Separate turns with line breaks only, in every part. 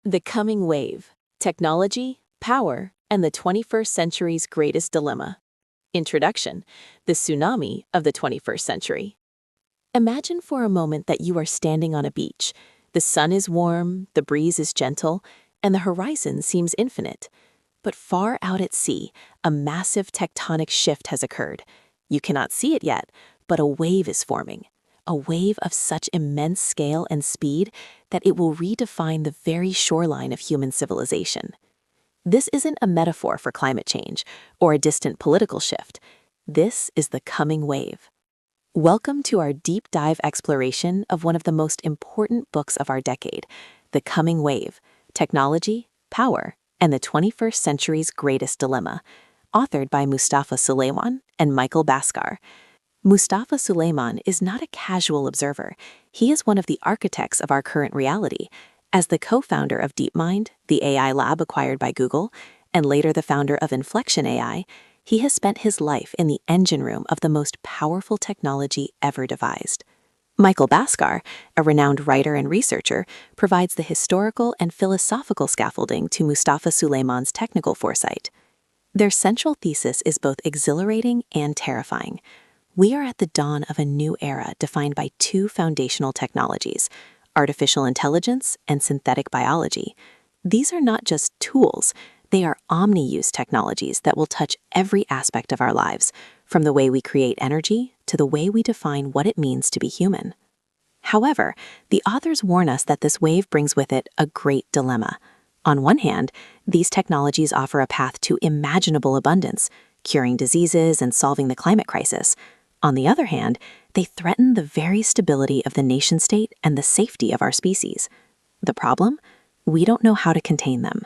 The Coming Wave: Technology, Power, and the 21st Century's Greatest Dilemma. Introduction: The Tsunami of the 21st Century. Imagine for a moment that you are standing on a beach. The sun is warm, the breeze is gentle, and the horizon seems infinite. But far out at sea, a massive tectonic shift has occurred. You cannot see it yet, but a wave is forming. A wave of such immense scale and speed that it will redefine the very shoreline of human civilization. This isn't a metaphor for climate change or a distant political shift. This is the coming wave. Welcome to our deep dive exploration of one of the most important books of our decade, The Coming Wave: Technology, Power, and the 21st Century's Greatest Dilemma, authored by Mustafa Suleyman and Michael Bhaskar. Mustafa Suleyman is not a casual observer. He is one of the architects of our current reality. As the co-founder of DeepMind, the AI lab acquired by Google, and later the founder of Inflection AI, he has spent his life in the engine room of the most powerful technology ever devised. Michael Bhaskar, a renowned writer and researcher, provides the historical and philosophical scaffolding to Mustafa Suleyman's technical foresight. Their central thesis is both exhilarating and terrifying. We are at the dawn of a new era defined by two foundational technologies: artificial intelligence and synthetic biology. These are not just tools, they are omni-use technologies that will touch every aspect of our lives, from the way we create energy to the way we define what it means to be human. However, the authors warn us that this wave brings with it a great dilemma. On one hand, these technologies offer a path to imaginable abundance, curing diseases and solving the climate crisis. On the other hand, they threaten the very stability of the nation-state and the safety of our species. The problem? We don't know how to contain them.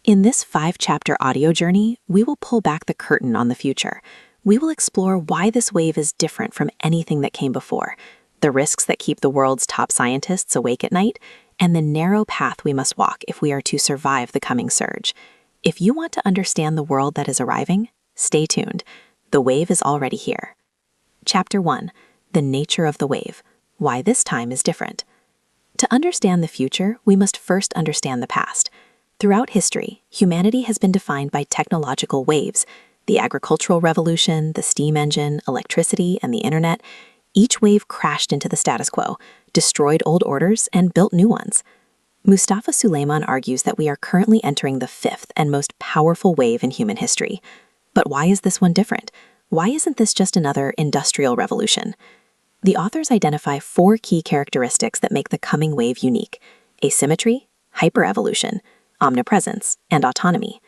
In this 5-chapter audio journey, we will pull back the curtain on the future. We will explore why this wave is different from anything that came before, the risks that keep the world's top scientists awake at night, and the narrow path we must walk if we are to survive the coming surge. If you want to understand the world that is arriving, stay tuned. The wave is already here. Chapter 1: The Nature of the Wave: Why This Time is Different. To understand the future, we must first understand the past. Throughout history, humanity has been defined by technological waves: the agricultural revolution, the steam engine, electricity, and the internet. Each wave crashed into the status quo, destroyed old orders, and built new ones. Mustafa Suleyman argues that we are currently entering the 5th and most powerful wave in human history. But why is this one different? Why isn't this just another industrial revolution? The authors identify 4 key characteristics that make the coming wave unique: asymmetry, hyperevolution, omnipresence, and autonomy.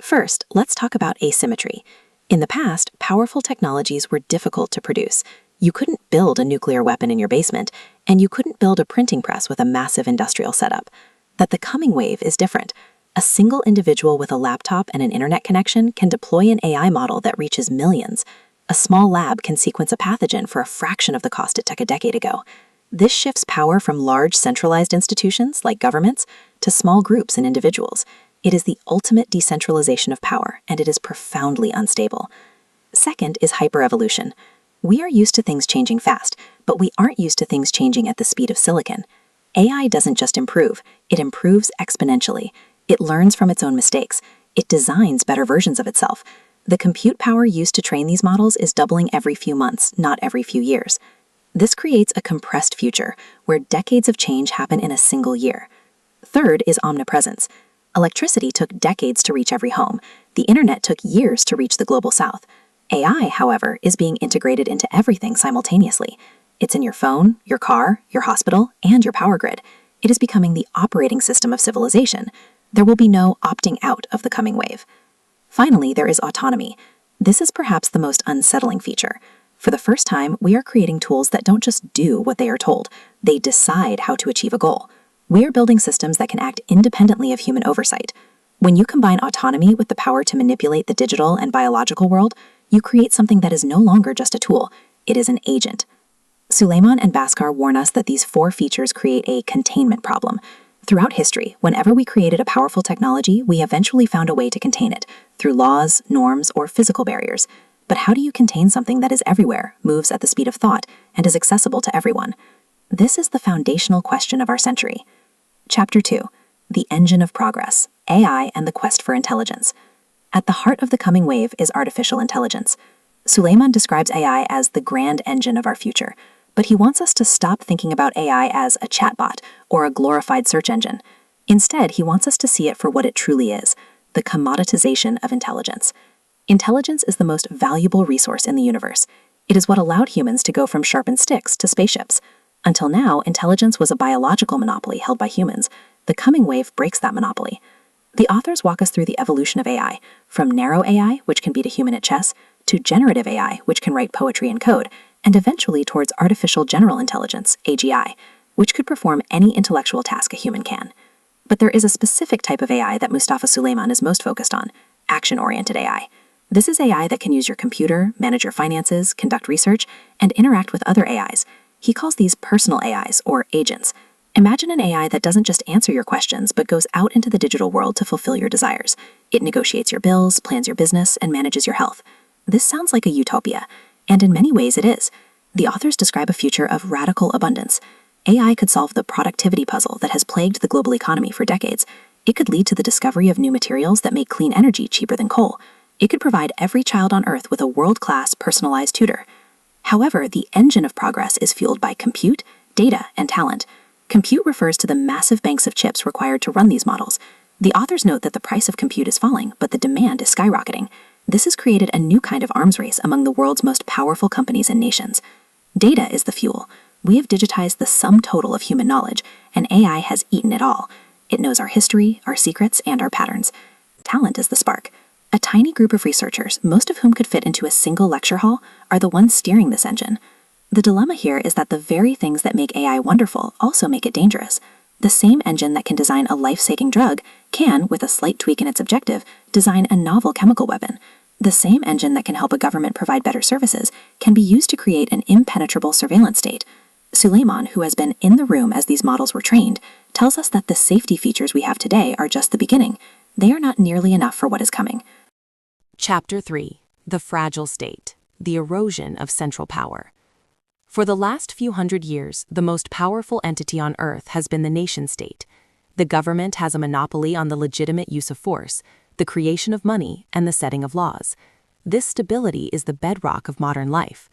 First, let's talk about asymmetry. In the past, powerful technologies were difficult to produce. You couldn't build a nuclear weapon in your basement, and you couldn't build a printing press with a massive industrial setup. But the coming wave is different. A single individual with a laptop and an internet connection can deploy an AI model that reaches millions. A small lab can sequence a pathogen for a fraction of the cost it took a decade ago. This shifts power from large centralized institutions like governments to small groups and individuals. It is the ultimate decentralization of power, and it is profoundly unstable. Second is hyperevolution. We are used to things changing fast, but we aren't used to things changing at the speed of silicon. AI doesn't just improve, it improves exponentially. It learns from its own mistakes. It designs better versions of itself. The compute power used to train these models is doubling every few months, not every few years. This creates a compressed future, where decades of change happen in a single year. Third is omnipresence. Electricity took decades to reach every home. The internet took years to reach the global south. AI, however, is being integrated into everything simultaneously. It's in your phone, your car, your hospital, and your power grid. It is becoming the operating system of civilization. There will be no opting out of the coming wave. Finally, there is autonomy. This is perhaps the most unsettling feature. For the first time, we are creating tools that don't just do what they are told. They decide how to achieve a goal. We are building systems that can act independently of human oversight. When you combine autonomy with the power to manipulate the digital and biological world, you create something that is no longer just a tool. It is an agent. Suleyman and Bhaskar warn us that these 4 features create a containment problem. Throughout history, whenever we created a powerful technology, we eventually found a way to contain it, through laws, norms, or physical barriers. But how do you contain something that is everywhere, moves at the speed of thought, and is accessible to everyone? This is the foundational question of our century. Chapter 2:
the engine of progress, AI and the quest for intelligence. At the heart of the coming wave is artificial intelligence. Suleiman describes AI as the grand engine of our future, but he wants us to stop thinking about AI as a chatbot or a glorified search engine. Instead, he wants us to see it for what it truly is, the commoditization of intelligence. Intelligence is the most valuable resource in the universe. It is what allowed humans to go from sharpened sticks to spaceships. Until now, intelligence was a biological monopoly held by humans. The coming wave breaks that monopoly. The authors walk us through the evolution of AI, from narrow AI, which can beat a human at chess, to generative AI, which can write poetry and code, and eventually towards artificial general intelligence, AGI, which could perform any intellectual task a human can. But there is a specific type of AI that Mustafa Suleiman is most focused on, action-oriented AI. This is AI that can use your computer, manage your finances, conduct research, and interact with other AIs. He calls these personal AIs, or agents. Imagine an AI that doesn't just answer your questions, but goes out into the digital world to fulfill your desires. It negotiates your bills, plans your business, and manages your health. This sounds like a utopia, and in many ways it is. The authors describe a future of radical abundance. AI could solve the productivity puzzle that has plagued the global economy for decades. It could lead to the discovery of new materials that make clean energy cheaper than coal. It could provide every child on Earth with a world-class personalized tutor. However, the engine of progress is fueled by compute, data, and talent. Compute refers to the massive banks of chips required to run these models. The authors note that the price of compute is falling, but the demand is skyrocketing. This has created a new kind of arms race among the world's most powerful companies and nations. Data is the fuel. We have digitized the sum total of human knowledge, and AI has eaten it all. It knows our history, our secrets, and our patterns. Talent is the spark. A tiny group of researchers, most of whom could fit into a single lecture hall, are the ones steering this engine. The dilemma here is that the very things that make AI wonderful also make it dangerous. The same engine that can design a life-saving drug can, with a slight tweak in its objective, design a novel chemical weapon. The same engine that can help a government provide better services can be used to create an impenetrable surveillance state. Suleiman, who has been in the room as these models were trained, tells us that the safety features we have today are just the beginning. They are not nearly enough for what is coming.
Chapter 3. The Fragile State. The Erosion of Central Power. For the last few hundred years, the most powerful entity on Earth has been the nation-state. The government has a monopoly on the legitimate use of force, the creation of money, and the setting of laws. This stability is the bedrock of modern life.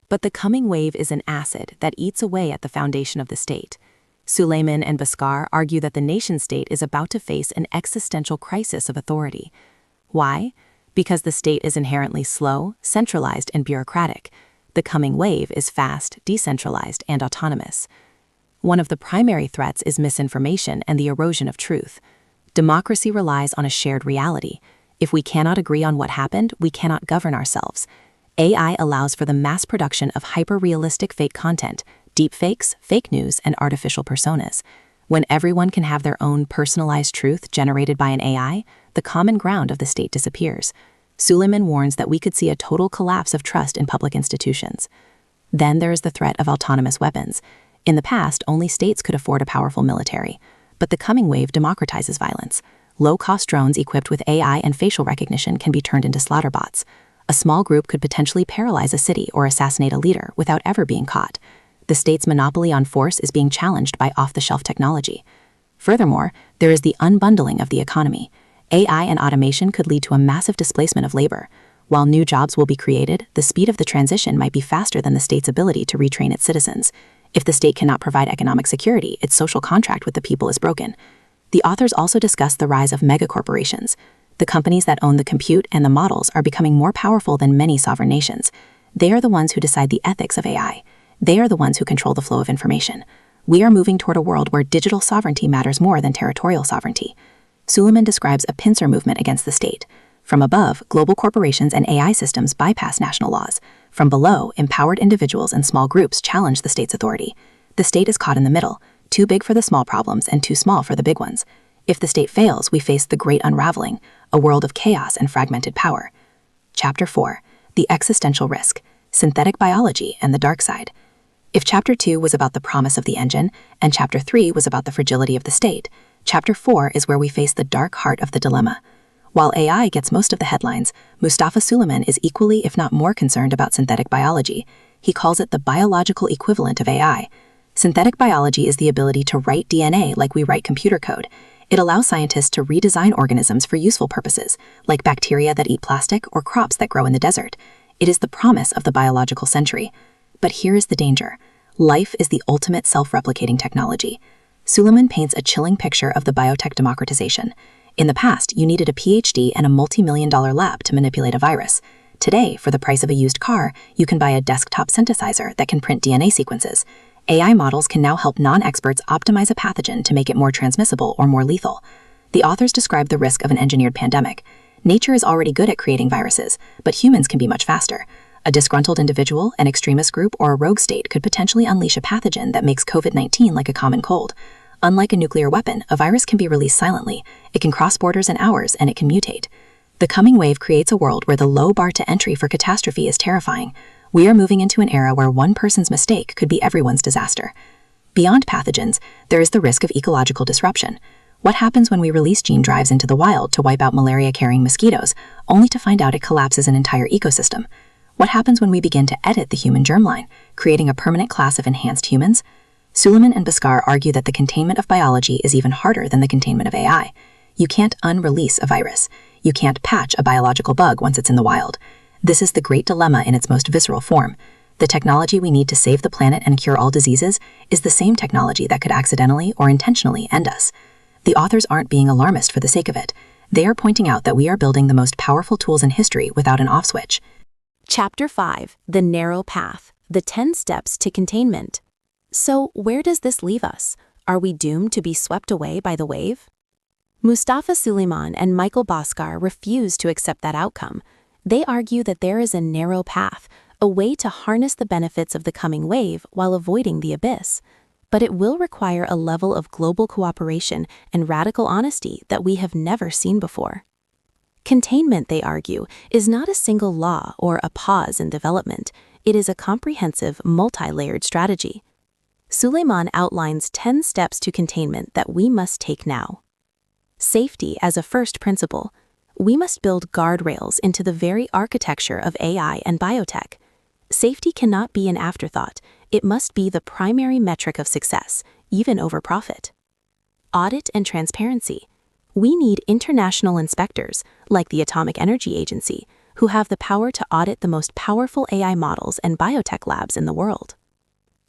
But the coming wave is an acid that eats away at the foundation of the state. Suleiman and Bhaskar argue that the nation-state is about to face an existential crisis of authority. Why? Because the state is inherently slow, centralized, and bureaucratic. The coming wave is fast, decentralized, and autonomous. One of the primary threats is misinformation and the erosion of truth. Democracy relies on a shared reality. If we cannot agree on what happened, we cannot govern ourselves. AI allows for the mass production of hyper-realistic fake content, deepfakes, fake news, and artificial personas. When everyone can have their own personalized truth generated by an AI, the common ground of the state disappears. Suleiman warns that we could see a total collapse of trust in public institutions. Then there is the threat of autonomous weapons. In the past, only states could afford a powerful military. But the coming wave democratizes violence. Low-cost drones equipped with AI and facial recognition can be turned into slaughter bots. A small group could potentially paralyze a city or assassinate a leader without ever being caught. The state's monopoly on force is being challenged by off-the-shelf technology. Furthermore, there is the unbundling of the economy. AI and automation could lead to a massive displacement of labor. While new jobs will be created, the speed of the transition might be faster than the state's ability to retrain its citizens. If the state cannot provide economic security, its social contract with the people is broken. The authors also discuss the rise of megacorporations. The companies that own the compute and the models are becoming more powerful than many sovereign nations. They are the ones who decide the ethics of AI. They are the ones who control the flow of information. We are moving toward a world where digital sovereignty matters more than territorial sovereignty. Suleiman describes a pincer movement against the state. From above, global corporations and AI systems bypass national laws. From below, empowered individuals and small groups challenge the state's authority. The state is caught in the middle, too big for the small problems and too small for the big ones. If the state fails, we face the great unraveling, a world of chaos and fragmented power. Chapter 4. The Existential Risk, Synthetic Biology and the Dark Side. If Chapter 2 was about the promise of the engine, and Chapter 3 was about the fragility of the state, Chapter 4 is where we face the dark heart of the dilemma. While AI gets most of the headlines, Mustafa Suleiman is equally, if not more, concerned about synthetic biology. He calls it the biological equivalent of AI. Synthetic biology is the ability to write DNA like we write computer code.
It allows scientists to redesign organisms for useful purposes, like bacteria that eat plastic or crops that grow in the desert. It is the promise of the biological century. But here is the danger. Life is the ultimate self-replicating technology. Suleiman paints a chilling picture of the biotech democratization. In the past, you needed a PhD and a multi-million-dollar lab to manipulate a virus. Today, for the price of a used car, you can buy a desktop synthesizer that can print DNA sequences. AI models can now help non-experts optimize a pathogen to make it more transmissible or more lethal. The authors describe the risk of an engineered pandemic. Nature is already good at creating viruses, but humans can be much faster. A disgruntled individual, an extremist group, or a rogue state could potentially unleash a pathogen that makes COVID-19 like a common cold. Unlike a nuclear weapon, a virus can be released silently. It can cross borders in hours, and it can mutate. The coming wave creates a world where the low bar to entry for catastrophe is terrifying. We are moving into an era where one person's mistake could be everyone's disaster. Beyond pathogens, there is the risk of ecological disruption. What happens when we release gene drives into the wild to wipe out malaria-carrying mosquitoes, only to find out it collapses an entire ecosystem? What happens when we begin to edit the human germline, creating a permanent class of enhanced humans? Suleiman and Bhaskar argue that the containment of biology is even harder than the containment of AI. You can't unrelease a virus. You can't patch a biological bug once it's in the wild. This is the great dilemma in its most visceral form. The technology we need to save the planet and cure all diseases is the same technology that could accidentally or intentionally end us. The authors aren't being alarmist for the sake of it. They are pointing out that we are building the most powerful tools in history without an off switch.
Chapter 5. The Narrow Path. The 10 Steps to Containment. So, where does this leave us? Are we doomed to be swept away by the wave? Mustafa Suleiman and Michael Bhaskar refuse to accept that outcome. They argue that there is a narrow path, a way to harness the benefits of the coming wave while avoiding the abyss. But it will require a level of global cooperation and radical honesty that we have never seen before. Containment, they argue, is not a single law or a pause in development. It is a comprehensive, multi-layered strategy. Suleiman outlines 10 steps to containment that we must take now. Safety as a first principle. We must build guardrails into the very architecture of AI and biotech. Safety cannot be an afterthought. It must be the primary metric of success, even over profit. Audit and transparency. We need international inspectors, like the Atomic Energy Agency, who have the power to audit the most powerful AI models and biotech labs in the world.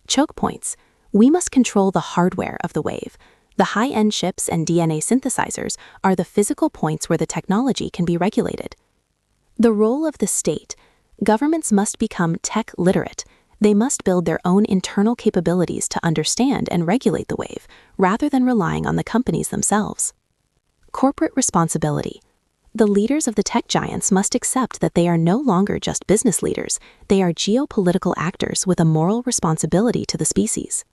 Choke points. We must control the hardware of the wave. The high-end chips and DNA synthesizers are the physical points where the technology can be regulated. The role of the state. Governments must become tech literate. They must build their own internal capabilities to understand and regulate the wave, rather than relying on the companies themselves. Corporate responsibility. The leaders of the tech giants must accept that they are no longer just business leaders. They are geopolitical actors with a moral responsibility to the species.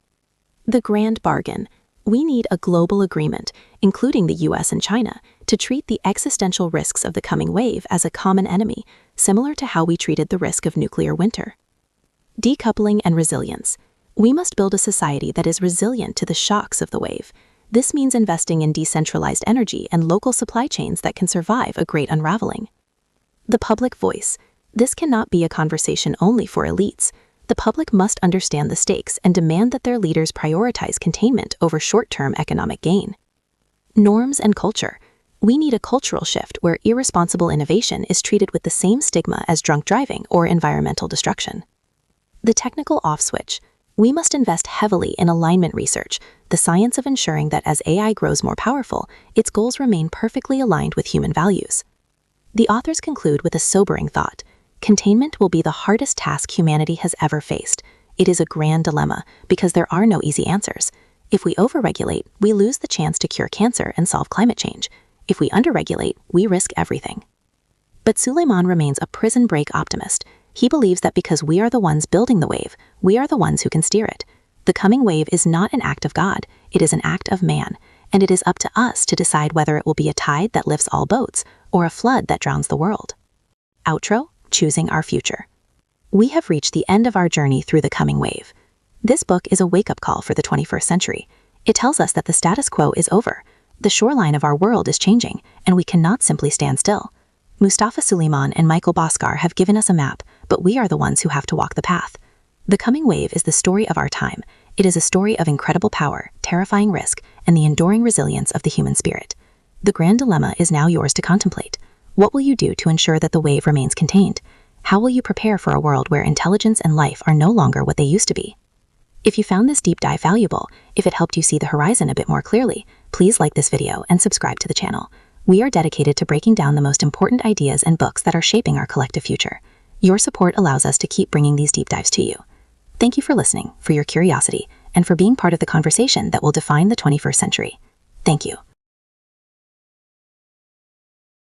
The grand bargain. We need a global agreement, including the US and China, to treat the existential risks of the coming wave as a common enemy, similar to how we treated the risk of nuclear winter. Decoupling and resilience. We must build a society that is resilient to the shocks of the wave. This means investing in decentralized energy and local supply chains that can survive a great unraveling. The public voice. This cannot be a conversation only for elites. The public must understand the stakes and demand that their leaders prioritize containment over short-term economic gain. Norms and culture. We need a cultural shift where irresponsible innovation is treated with the same stigma as drunk driving or environmental destruction. The technical off-switch. We must invest heavily in alignment research, the science of ensuring that as AI grows more powerful, its goals remain perfectly aligned with human values. The authors conclude with a sobering thought. Containment will be the hardest task humanity has ever faced. It is a grand dilemma because there are no easy answers. If we overregulate, we lose the chance to cure cancer and solve climate change. If we underregulate, we risk everything. But Suleiman remains a prison break optimist. He believes that because we are the ones building the wave, we are the ones who can steer it. The coming wave is not an act of God, it is an act of man, and it is up to us to decide whether it will be a tide that lifts all boats or a flood that drowns the world. Outro. Choosing our future. We have reached the end of our journey through the coming wave. This book is a wake-up call for the 21st century. It tells us that the status quo is over. The shoreline of our world is changing, and we cannot simply stand still. Mustafa Suleiman and Michael Bhaskar have given us a map, but we are the ones who have to walk the path. The coming wave is the story of our time.
It is a story of incredible power, terrifying risk, and the enduring resilience of the human spirit. The grand dilemma is now yours to contemplate. What will you do to ensure that the wave remains contained? How will you prepare for a world where intelligence and life are no longer what they used to be? If you found this deep dive valuable, if it helped you see the horizon a bit more clearly, please like this video and subscribe to the channel. We are dedicated to breaking down the most important ideas and books that are shaping our collective future. Your support allows us to keep bringing these deep dives to you. Thank you for listening, for your curiosity, and for being part of the conversation that will define the 21st century. Thank you.